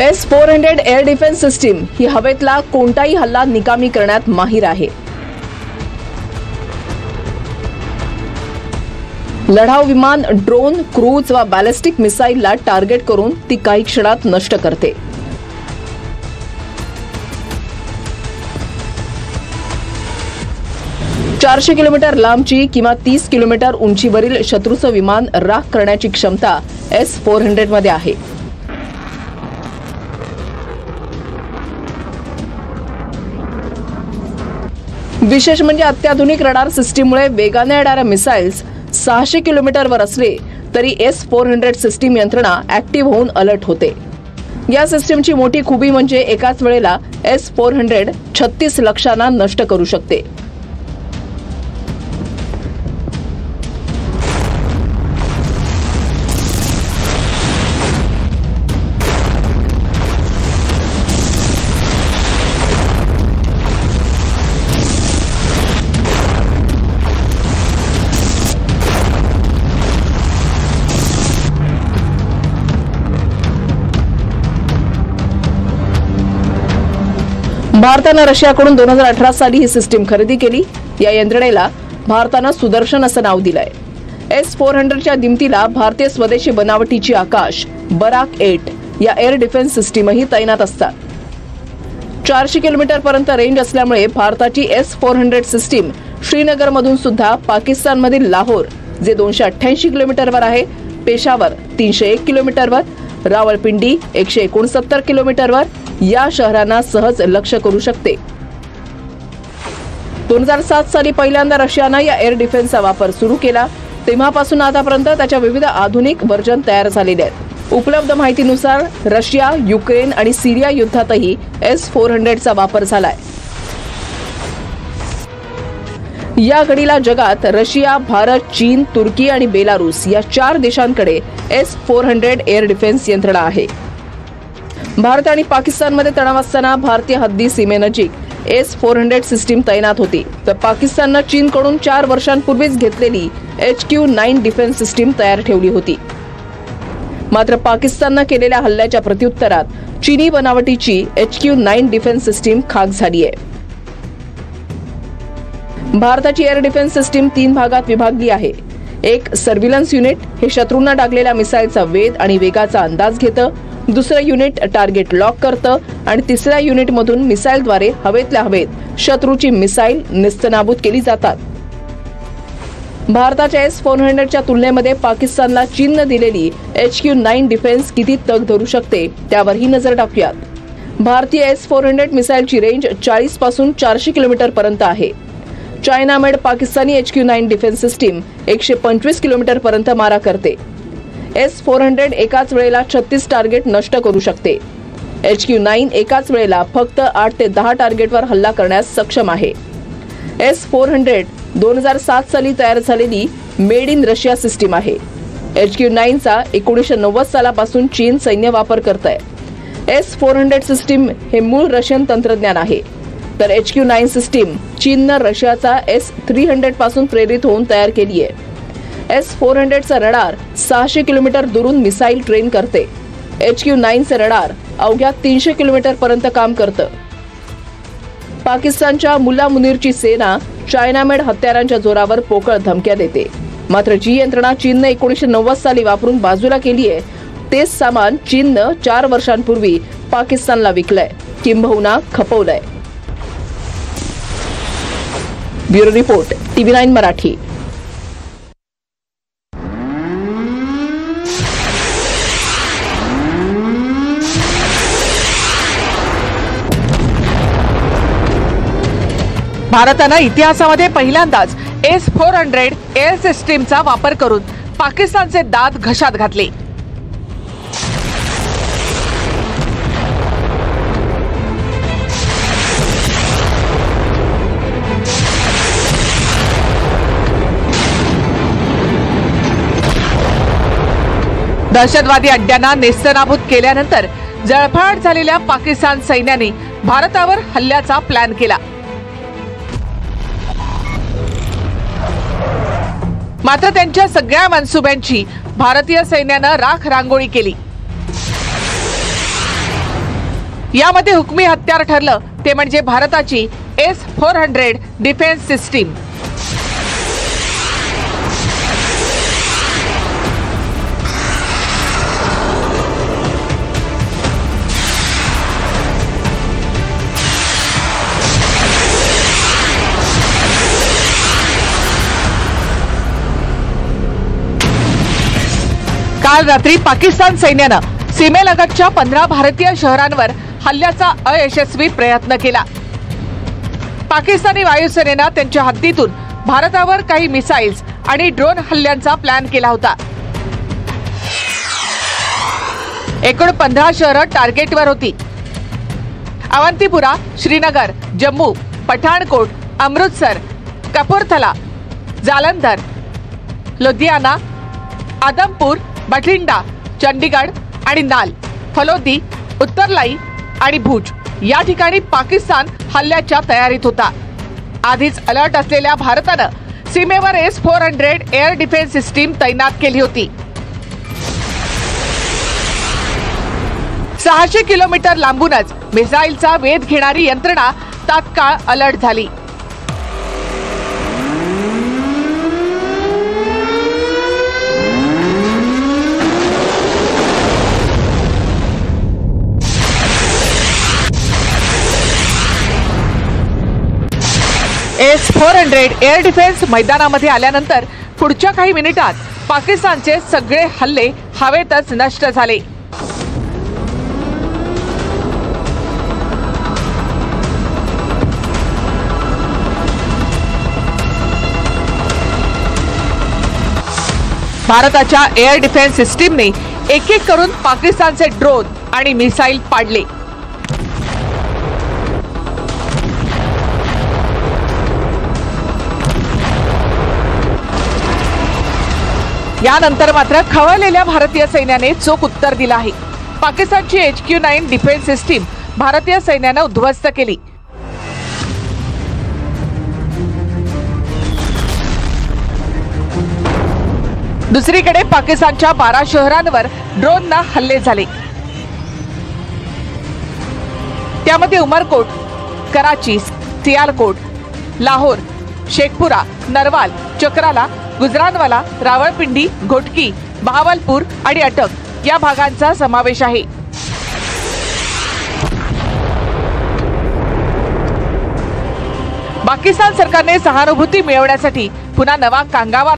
S-400 air defence system ही हवेतला कोणताही हल्ला निकामी करण्यात माहीर आहे. लढाऊ विमान, ड्रोन, क्रूज व बॅलिस्टिक मिसाईलला टार्गेट करून ती काही क्षणात नष्ट करते. चारशे किलोमीटर लांबची किंवा 30 किलोमीटर उंचीवरील शत्रूचं विमान राख करण्याची क्षमता S-400 मध्ये आहे. विशेष म्हणजे अत्याधुनिक रडार सिस्टीममुळे वेगाने येणाऱ्या मिसाईल्स 600 किलोमीटरवर असले तरी S-400 सिस्टीम यंत्रणा ऍक्टिव्ह होऊन अलर्ट होते. या सिस्टीमची मोठी खूबी म्हणजे एकाच वेळेला S-400 36 लक्ष्यांना नष्ट करू शकते. भारतानं रशियाकडून 2018 साली ही सिस्टीम खरेदी केली. या यंत्रणेला भारतानं सुदर्शन असं नाव दिलंय. S-400च्या दिमतीला भारतीय स्वदेशी बनावटीची आकाश बराक 8 या एअर डिफेन्स सिस्टीमही तैनात असतात. 400 किलोमीटर पर्यंत रेंज असल्यामुळे भारताची S-400 सिस्टीम श्रीनगरमधून सुद्धा पाकिस्तानमधील लाहोर जे 288 किलोमीटरवर आहे, पेशावर 301 किलोमीटरवर, रावळपिंडी 169 किलोमीटरवर या शहरांना सहज लक्ष्य करू शकते. 2007 साली पहिल्यांदा रशियानं या एअर डिफेन्सचा वापर सुरू केला. तेव्हापासून आतापर्यंत त्याच्या विविध आधुनिक व्हर्जन तयार झालेले आहेत. उपलब्ध माहितीनुसार रशिया, युक्रेन आणि सिरिया युद्धातही S-400चा वापर झालाय. या घडीला जगात रशिया, भारत, चीन, तुर्की आणि बेलारूस या 4 देशांकडे S-400 एअर डिफेन्स यंत्रणा आहे. भारत आणि पाकिस्तानमध्ये तणाव असताना भारतीय हद्दी सीमेनजीक S-400 सिस्टीम तैनात होती, तर पाकिस्ताननं चीनकडून 4 वर्षांपूर्वीच घेतलेली HQ-9 डिफेन्स सिस्टीम तयार ठेवली होती. मात्र पाकिस्ताननं केलेल्या हल्ल्याच्या प्रत्युत्तरात चीनी बनावटीची HQ-9 डिफेन्स सिस्टीम खाक झाली आहे. भारताची एअर डिफेन्स सिस्टीम 3 भागात विभागली आहे. एक सर्व्हिलन्स युनिट हे शत्रूंना डागलेल्या मिसाईलचा वेध आणि वेगाचा अंदाज घेतं. दुसरं युनिट टार्गेट लॉक करतं आणि तिसऱ्या युनिटमधून मिसाईलद्वारे हवेतल्या हवेत शत्रूची मिसाईल नेस्तनाबूत केली जातात. भारताच्या S-400च्या तुलनेमध्ये पाकिस्तानला चीननं दिलेली HQ-9 डिफेन्स किती तग धरू शकते त्यावर ही नजर टाकूयात. भारतीय S-400 मिसाईलची रेंज 40 पासून 400 किलोमीटर पर्यंत आहे. China made Pakistani HQ-9 defence system 125 kilometre पर्यंत मारा करते. S-400 एकाच वेळेला 36 टार्गेट नष्ट करू शकते. HQ-9 एकाच वेळेला फक्त 8 ते 10 टार्गेटवर हल्ला करण्यास सक्षम आहे. S-400 2007 साली तयार झालेली मेड इन रशिया सिस्टीम आहे. HQ-9चा 1990 सालापासून चीन सैन्य वापर करत आहे. S-400 सिस्टीम हे मूळ रशियन तंत्रज्ञान आहे, तर HQ-9 सिस्टीम चीननं रशियाचा S-300 पासून प्रेरित होऊन तयार केली आहे. S-400चा रडार 600 किलोमीटर दुरून मिसाईल ट्रेन करते. HQ-9चे रडार अवघ्या 300 किलोमीटर पर्यंत काम करतं. पाकिस्तानच्या मुल्ला मुनीरची सेना चायनामेड हत्यारांच्या जोरावर पोकळ धमक्या देते. मात्र जी यंत्रणा चीननं 1990 साली वापरून बाजूला केली आहे, तेच सामान चीननं 4 वर्षांपूर्वी पाकिस्तानला विकलंय, किंबहुना खपवलंय. Bureau report, TV9 Marathi. भारतानं इतिहासामध्ये पहिल्यांदाच S-400 एअर सिस्टीमचा वापर करून पाकिस्तानचे दात घशात घातले. दहशतवादी अड्ड्यांना नेस्तनाबूत केल्यानंतर जळफळाट झालेल्या पाकिस्तान सैन्याने भारतावर हल्ल्याचा प्लॅन केला. मात्र त्यांच्या सगळ्या मनसुब्यांची भारतीय सैन्यानं राख रांगोळी केली. यामध्ये हुकमी हत्यार ठरलं ते म्हणजे भारताची S-400 डिफेन्स सिस्टीम। काल रात्री पाकिस्तान सैन्यानं सीमेलगतच्या 15 भारतीय शहरांवर हल्ल्याचा अयशस्वी प्रयत्न केला। पाकिस्तानी वायुसेनेनं त्यांच्या हद्दीतून भारतावर काही मिसाईल्स आणि ड्रोन हल्ल्यांचा प्लॅन केला होता। एकूण 15 शहरं टार्गेटवर होती। अवंतीपुरा, श्रीनगर, जम्मू, पठाणकोट, अमृतसर, कपूरथला, जालंधर, लुधियाना, आदमपूर, बठिंडा, चंडीगड आणि नाल, फलोदी, उत्तरलाई आणि भुज या ठिकाणी पाकिस्तान हल्ल्याच्या तयारीत होता। आधीच अलर्ट असलेल्या भारतानं सीमेवर S-400 एअर डिफेन्स सिस्टीम तैनात केली होती। 600 किलोमीटर लांबूनच मिसाईलचा वेध घेणारी यंत्रणा तात्काळ अलर्ट झाली। S-400 एअर डिफेन्स मैदानामध्ये आल्यानंतर पुढच्या काही मिनिटात पाकिस्तानचे सगळे हल्ले हवेतच नष्ट झाले। भारताच्या एअर डिफेन्स सिस्टीमने एक एक करून पाकिस्तानचे ड्रोन आणि मिसाईल पाडले। यानंतर मात्र खवळलेल्या भारतीय सैन्याने चोख उत्तर दिलं आहे। पाकिस्तानची HQ-9 डिफेन्स सिस्टीम भारतीय सैन्यानं उद्ध्वस्त केली। दुसरीकडे पाकिस्तानच्या 12 शहरांवर ड्रोननं हल्ले झाले। त्यामध्ये उमरकोट, कराची, सियालकोट, लाहोर, शेखपुरा, नरवाल, चक्राला, गुजरानवाला, रावळपिंडी, घोटकी, बहावलपूर आणि अटक या भागांचा समावेश आहे। पाकिस्तान सरकारने सहानुभूती मिळवण्यासाठी पुन्हा नवा कांगावा